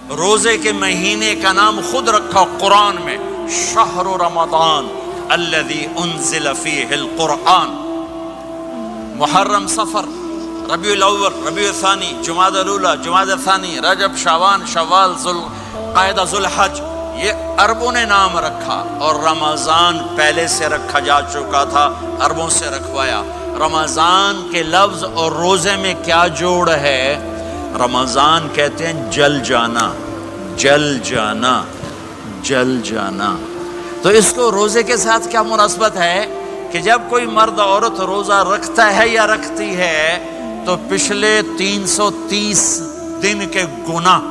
روزے کے مہینے کا نام خود رکھا قرآن میں، شہر رمضان الذی انزل فیہ القرآن۔ محرم، صفر، ربیع الاول، ربیع الثانی، جمادی الاولی، جمادی الثانی، رجب، شعبان، شوال، ذوالقعدہ، ذوالحج، یہ عربوں نے نام رکھا، اور رمضان پہلے سے رکھا جا چکا تھا، عربوں سے رکھوایا۔ رمضان کے لفظ اور روزے میں کیا جوڑ ہے؟ رمضان کہتے ہیں جل جانا، جل جانا، جل جانا۔ تو اس کو روزے کے ساتھ کیا مناسبت ہے کہ جب کوئی مرد عورت روزہ رکھتا ہے یا رکھتی ہے تو پچھلے 330 دن کے گناہ،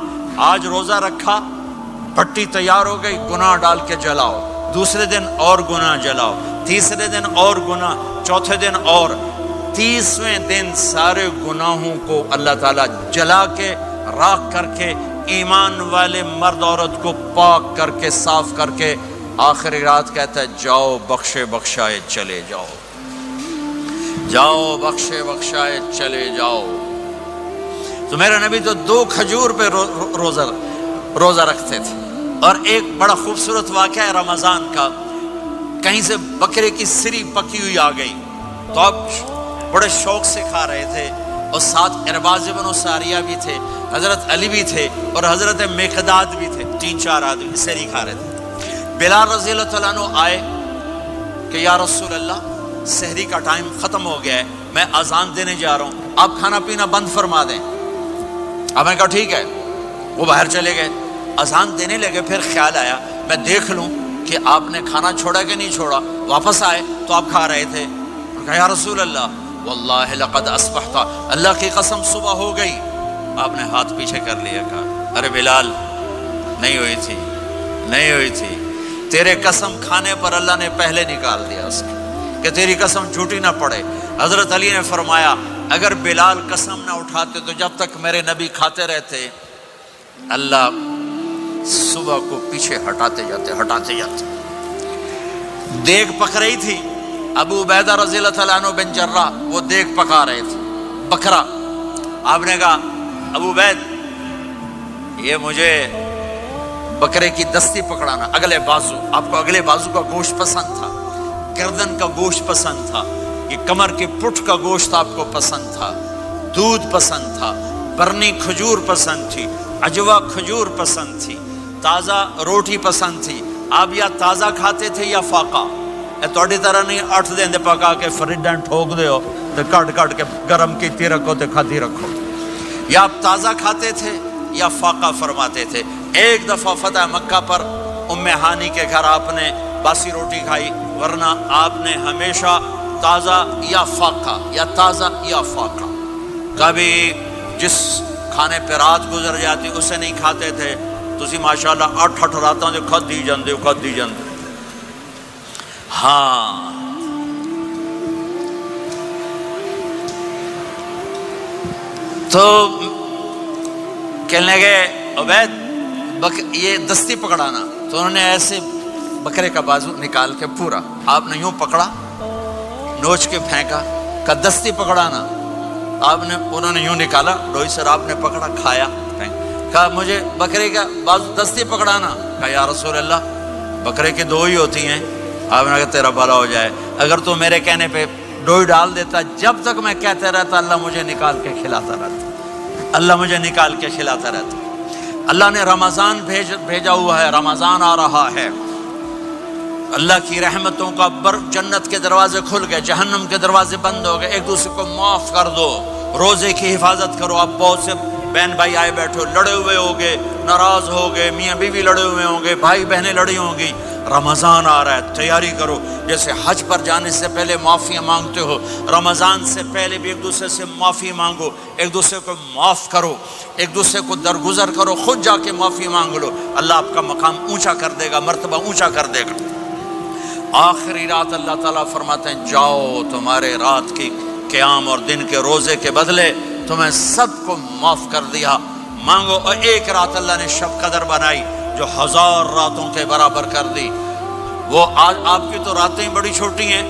آج روزہ رکھا، پٹی تیار ہو گئی، گناہ ڈال کے جلاؤ، دوسرے دن اور گناہ جلاؤ، تیسرے دن اور گناہ، چوتھے دن اور، 30ویں دن سارے گناہوں کو اللہ تعالیٰ جلا کے، راکھ کر کے، ایمان والے مرد عورت کو پاک کر کے، صاف کر کے، آخری رات کہتا ہے جاؤ بخشے بخشائے چلے جاؤ، جاؤ بخشے بخشائے چلے جاؤ۔ تو میرا نبی تو 2 کھجور پہ روزہ رکھتے تھے۔ اور ایک بڑا خوبصورت واقعہ ہے رمضان کا، کہیں سے بکرے کی سری پکی ہوئی آ گئی تو آپ بڑے شوق سے کھا رہے تھے، اور ساتھ ارباز بن ساریہ بھی تھے، حضرت علی بھی تھے، اور حضرت مقداد بھی تھے، 3-4 آدمی سری کھا رہے تھے۔ بلال رضی اللہ تعالیٰ عنہ آئے کہ یا رسول اللہ سحری کا ٹائم ختم ہو گیا ہے، میں اذان دینے جا رہا ہوں، آپ کھانا پینا بند فرما دیں۔ اب میں کہا ٹھیک ہے، وہ باہر چلے گئے، اذان دینے لگے، پھر خیال آیا میں دیکھ لوں کہ آپ نے کھانا چھوڑا کہ نہیں چھوڑا۔ واپس آئے تو آپ کھا رہے تھے، کہا یا رسول اللہ واللہ لقد اصبحت، اللہ کی قسم صبح ہو گئی۔ آپ نے ہاتھ پیچھے کر لیا، کہا ارے بلال نہیں ہوئی تھی، نہیں ہوئی تھی، تیرے قسم کھانے پر اللہ نے پہلے نکال دیا اس کی، کہ تیری قسم جھوٹی نہ پڑے۔ حضرت علی نے فرمایا اگر بلال قسم نہ اٹھاتے تو جب تک میرے نبی کھاتے رہتے اللہ صبح کو پیچھے ہٹاتے جاتے۔ دیگ پک رہی تھی، ابو عبیدہ رضی اللہ تعالیٰ عنہ بن جراح وہ دیگ پکا رہے تھے، بکرا۔ آپ نے کہا ابو عبید یہ مجھے بکرے کی دستی پکڑانا، اگلے بازو، آپ کو اگلے بازو کا گوشت پسند تھا، گردن کا گوشت پسند تھا، یہ کمر کے پٹھ کا گوشت آپ کو پسند تھا، دودھ پسند تھا، برنی کھجور پسند تھی، عجوا کھجور پسند تھی، تازہ روٹی پسند تھی۔ آپ یا تازہ کھاتے تھے یا فاقہ، تھوڑی طرح نہیں 8 دن دے پکا کے فریڈاں ٹھوک دے ہو تو کٹ کے گرم کیتی رکھو تو کھاتی رکھو، یا آپ تازہ کھاتے تھے یا فاقہ فرماتے تھے۔ ایک دفعہ فتح مکہ پر ام ہانی کے گھر آپ نے باسی روٹی کھائی، ورنہ آپ نے ہمیشہ تازہ یا فاقہ، یا تازہ یا فاقہ، کبھی جس کھانے پہ رات گزر جاتی اسے نہیں کھاتے تھے۔ تسی ماشاءاللہ 8 راتاں جو کھدی جاندے ہو۔ ہاں تو کہنے لگے عبید یہ دستی پکڑانا، تو انہوں نے ایسے بکرے کا بازو نکال کے پورا آپ نے یوں پکڑا، نوچ کے پھینکا، کہا دستی پکڑانا، انہوں نے یوں نکالا، ڈوئی سر آپ نے پکڑا، کھایا، کہا مجھے بکرے کا بازو دستی پکڑانا، کہا یا رسول اللہ بکرے کی 2 ہی ہوتی ہیں۔ آپ نے کہا تیرا بھلا ہو جائے، اگر تو میرے کہنے پہ ڈوئی ڈال دیتا، جب تک میں کہتے رہتا اللہ مجھے نکال کے کھلاتا رہتا، اللہ مجھے نکال کے کھلاتا رہتا۔ اللہ نے رمضان بھیجا ہوا ہے، رمضان آ رہا ہے، اللہ کی رحمتوں کا جنت کے دروازے کھل گئے، جہنم کے دروازے بند ہو گئے، ایک دوسرے کو معاف کر دو، روزے کی حفاظت کرو۔ اب بہت سے بہن بھائی آئے بیٹھو، لڑے ہوئے ہوگے، ناراض ہوگے، میاں بیوی لڑے ہوئے ہوں گے، بھائی بہنیں لڑی ہوں گی، رمضان آ رہا ہے، تیاری کرو۔ جیسے حج پر جانے سے پہلے معافیاں مانگتے ہو، رمضان سے پہلے بھی ایک دوسرے سے معافی مانگو، ایک دوسرے کو معاف کرو، ایک دوسرے کو درگزر کرو، خود جا کے معافی مانگ لو، اللہ آپ کا مقام اونچا کر دے گا، مرتبہ اونچا کر دے گا۔ آخری رات اللہ تعالیٰ فرماتے ہیں جاؤ، تمہارے رات کی قیام اور دن کے روزے کے بدلے تمہیں سب کو معاف کر دیا، مانگو۔ اور ایک رات اللہ نے شب قدر بنائی جو 1000 راتوں کے برابر کر دی۔ وہ آج آپ کی تو راتیں بڑی چھوٹی ہیں،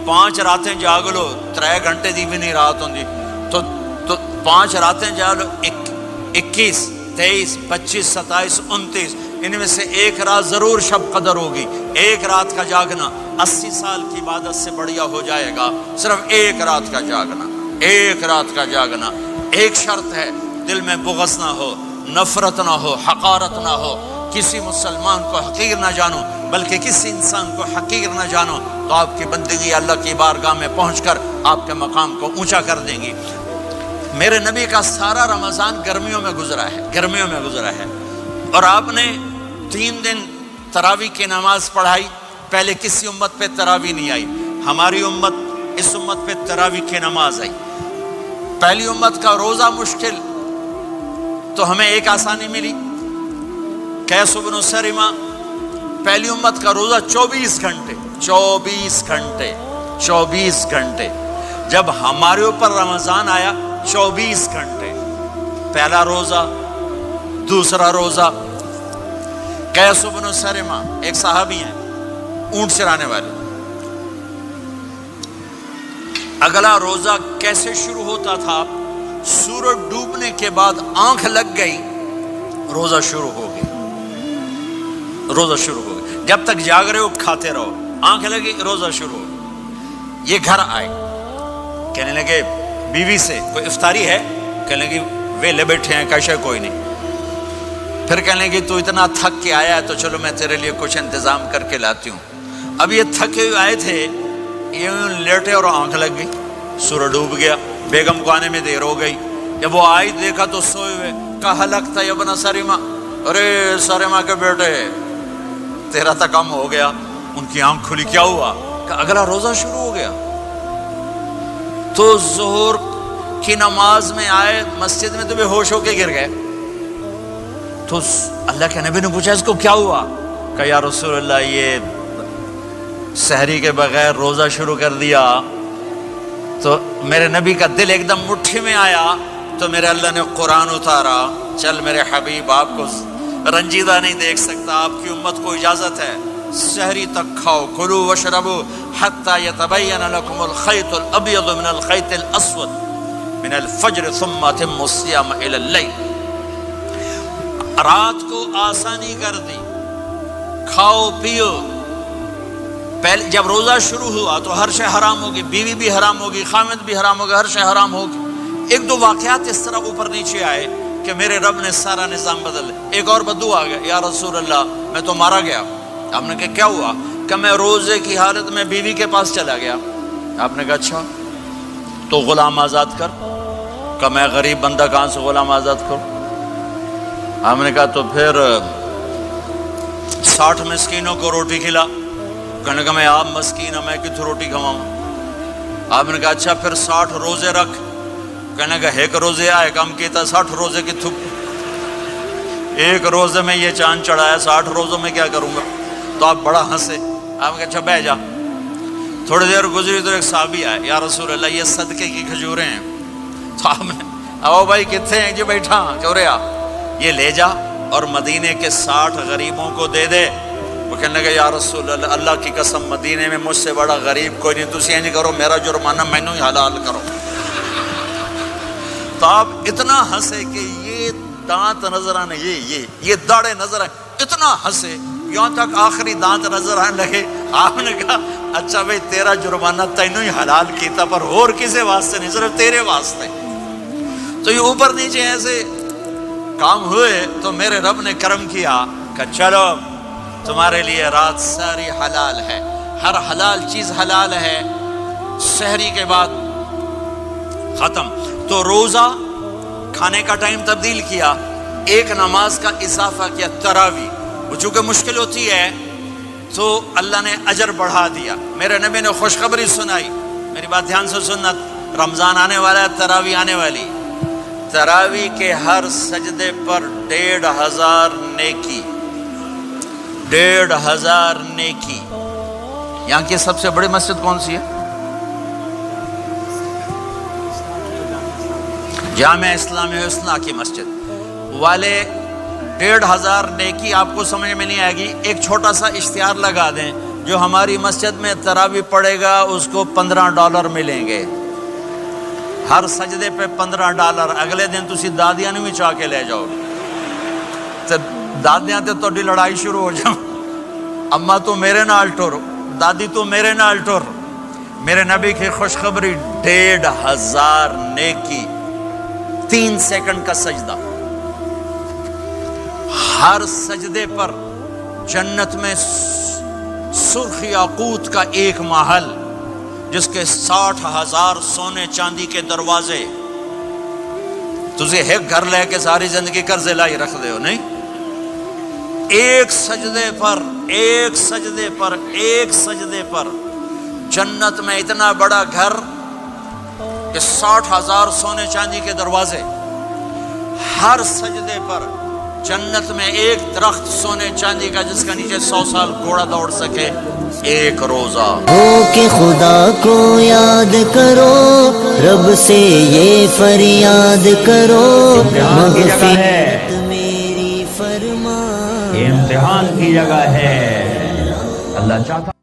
5 راتیں جاگ لو 3 گھنٹے دی بھی نہیں رات ہوندی، تو 5 راتیں جاگ لو 21، 23, 25, 27, 29 ان میں سے ایک رات ضرور شب قدر ہوگی. ایک رات کا جاگنا 80 سال کی عبادت سے بڑھیا ہو جائے گا. صرف ایک رات کا جاگنا، ایک رات کا جاگنا. ایک شرط ہے، دل میں بغض نہ ہو، نفرت نہ ہو، حقارت نہ ہو. کسی مسلمان کو حقیر نہ جانو، بلکہ کسی انسان کو حقیر نہ جانو، تو آپ کی بندگی اللہ کی بارگاہ میں پہنچ کر آپ کے مقام کو اونچا کر دیں گی. میرے نبی کا سارا رمضان گرمیوں میں گزرا ہے، گرمیوں میں گزرا ہے. اور آپ نے 3 دن تراویح کی نماز پڑھائی. پہلے کسی امت پہ تراویح نہیں آئی. ہماری امت، اس امت پہ تراویح کی نماز آئی. پہلی امت کا روزہ مشکل، تو ہمیں ایک آسانی ملی. قیس بن سرمہ، پہلی امت کا روزہ 24 گھنٹے 24 گھنٹے 24 گھنٹے. جب ہمارے اوپر رمضان آیا 24 گھنٹے. پہلا روزہ، دوسرا روزہ. قیس بن سرمہ ایک صحابی ہیں، اونٹ چرانے والے. اگلا روزہ کیسے شروع ہوتا تھا؟ سورج ڈوبنے کے بعد آنکھ لگ گئی، روزہ شروع ہو گیا. روزہ شروع ہو گیا. جب تک جاگ رہے ہو کھاتے رہو، آنکھ لگی روزہ شروع ہو گیا. یہ گھر آئے، کہنے لگے بیوی سے، کوئی افطاری ہے؟ کہنے لگے ویلے بیٹھے ہیں، کیسے کوئی نہیں. پھر کہنے لگے تو اتنا تھک کے آیا ہے تو چلو میں تیرے لیے کچھ انتظام کر کے لاتی ہوں. اب یہ تھکے ہوئے آئے تھے، یہ لیٹے اور آنکھ لگ گئی، سورج ڈوب گیا. بیگم کو آنے میں دیر ہو گئی. جب وہ آئی دیکھا تو سوئے ہوئے. کہا لگتا ہے ابن سرمہ، ارے سرمہ کے بیٹے تیرا تو کم ہو گیا. ان کی آنکھ کھلی، کیا ہوا؟ کہ اگلا روزہ شروع ہو گیا. تو ظہر کی نماز میں آئے مسجد میں تو بے ہوش ہو کے گر گئے. تو اللہ کے نبی نے پوچھا اس کو کیا ہوا؟ کہ یا رسول اللہ یہ سحری کے بغیر روزہ شروع کر دیا. تو میرے نبی کا دل ایک دم مٹھی میں آیا. تو میرے اللہ نے قرآن اتارا، چل میرے حبیب آپ کو رنجیدہ نہیں دیکھ سکتا، آپ کی امت کو اجازت ہے سحری تک کھاؤ، کلوا واشربوا حتی یتبین لکم الخیط الابیض من الخیط الاسود من الفجر ثم اتموا الصیام الی اللیل. رات کو آسانی کر دی، کھاؤ پیو. پہلے جب روزہ شروع ہوا تو ہر شے حرام ہوگی، بیوی بھی حرام ہوگی، خامد بھی حرام ہوگا، ہر شے حرام ہوگی. ایک دو واقعات اس طرح اوپر نیچے آئے کہ میرے رب نے سارا نظام بدل. ایک اور بدو آ گیا، یا رسول اللہ میں تو مارا گیا. آپ نے کہا کیا ہوا؟ کہ میں روزے کی حالت میں بیوی کے پاس چلا گیا. آپ نے کہا اچھا تو غلام آزاد کر. کہ میں غریب بندہ کہاں سے غلام آزاد کروں؟ آپ نے کہا تو پھر 60 مسکینوں کو روٹی کھلا. کہنے کا میں آپ مسکین ہوں، میں کتوں روٹی کھواؤں؟ آپ نے کہا اچھا پھر 60 روزے رکھ. کہنے کا ایک روزے آئے کم کیتا، 60 روزے کی تھپ. ایک روزے میں یہ چاند چڑھایا، 60 روزوں میں کیا کروں گا؟ تو آپ بڑا ہنسے. آپ نے کہا اچھا بہ جا. تھوڑی دیر گزری تو ایک صحابی آئے، یا رسول اللہ یہ صدقے کی کھجوریں ہیں. تو آپ نے او بھائی کتنے ہیں؟ جی بیٹھا. کیوں رہے آپ؟ یہ لے جا اور مدینے کے 60 غریبوں کو دے دے. وہ کہنے لگا یا رسول اللہ اللہ کی قسم مدینے میں مجھ سے بڑا غریب کوئی نہیں، تسی نہیں کرو، میرا جرمانہ مینوں ہی حلال کرو. تو آپ اتنا ہنسے کہ یہ دانت نظر آنے، یہ داڑے نظر آئے. اتنا ہنسے یہاں تک آخری دانت نظر آنے لگے. آپ نے کہا اچھا بھائی تیرا جرمانہ تینوں ہی حلال کیتا، پر اور کسی واسطے نہیں، صرف تیرے واسطے. تو یہ اوپر نیچے ایسے کام ہوئے تو میرے رب نے کرم کیا کہ چلو تمہارے لیے رات ساری حلال ہے، ہر حلال چیز حلال ہے. سحری کے بعد ختم. تو روزہ کھانے کا ٹائم تبدیل کیا، ایک نماز کا اضافہ کیا، تراویح. وہ چونکہ مشکل ہوتی ہے تو اللہ نے اجر بڑھا دیا. میرے نبی نے خوشخبری سنائی، میری بات دھیان سے سننا، رمضان آنے والا ہے، تراویح آنے والی. تراویح کے ہر سجدے پر 1500 نیکی، 1500 نیکی. یہاں کی سب سے بڑی مسجد کون سی ہے؟ جامعہ اسلامی حسنہ کی مسجد والے. 1500 نیکی آپ کو سمجھ میں نہیں آئے گی. ایک چھوٹا سا اشتہار لگا دیں، جو ہماری مسجد میں تراویح پڑے گا اس کو $15 ملیں گے. ہر سجدے پہ $15. اگلے دن تسی دادیاں نوں بھی چاہ کے لے جاؤ. دادیاں تے تہاڈی لڑائی شروع ہو جائے، اما تو میرے نال ٹر، دادی تو میرے نال ٹر۔ میرے نبی کی خوشخبری 1500 نیکی، 3 سیکنڈ کا سجدہ، ہر سجدے پر جنت میں سرخ یاقوت کا ایک محل جس کے 60,000 سونے چاندی کے دروازے۔ تجھے ایک گھر لے کے ساری زندگی قرضے لائی رکھ دے ہو نہیں؟ ایک سجدے پر، ایک سجدے پر، ایک سجدے پر جنت میں اتنا بڑا گھر کہ 60,000 سونے چاندی کے دروازے، ہر سجدے پر جنت میں ایک درخت سونے چاندی کا جس کا نیچے 100 سال گھوڑا دوڑ سکے، ایک روزہ۔ ہو کہ خدا کو یاد کرو، رب سے یہ فریاد کرو، مغفرت میری فرما۔ یہ امتحان کی جگہ ہے، اللہ چاہتا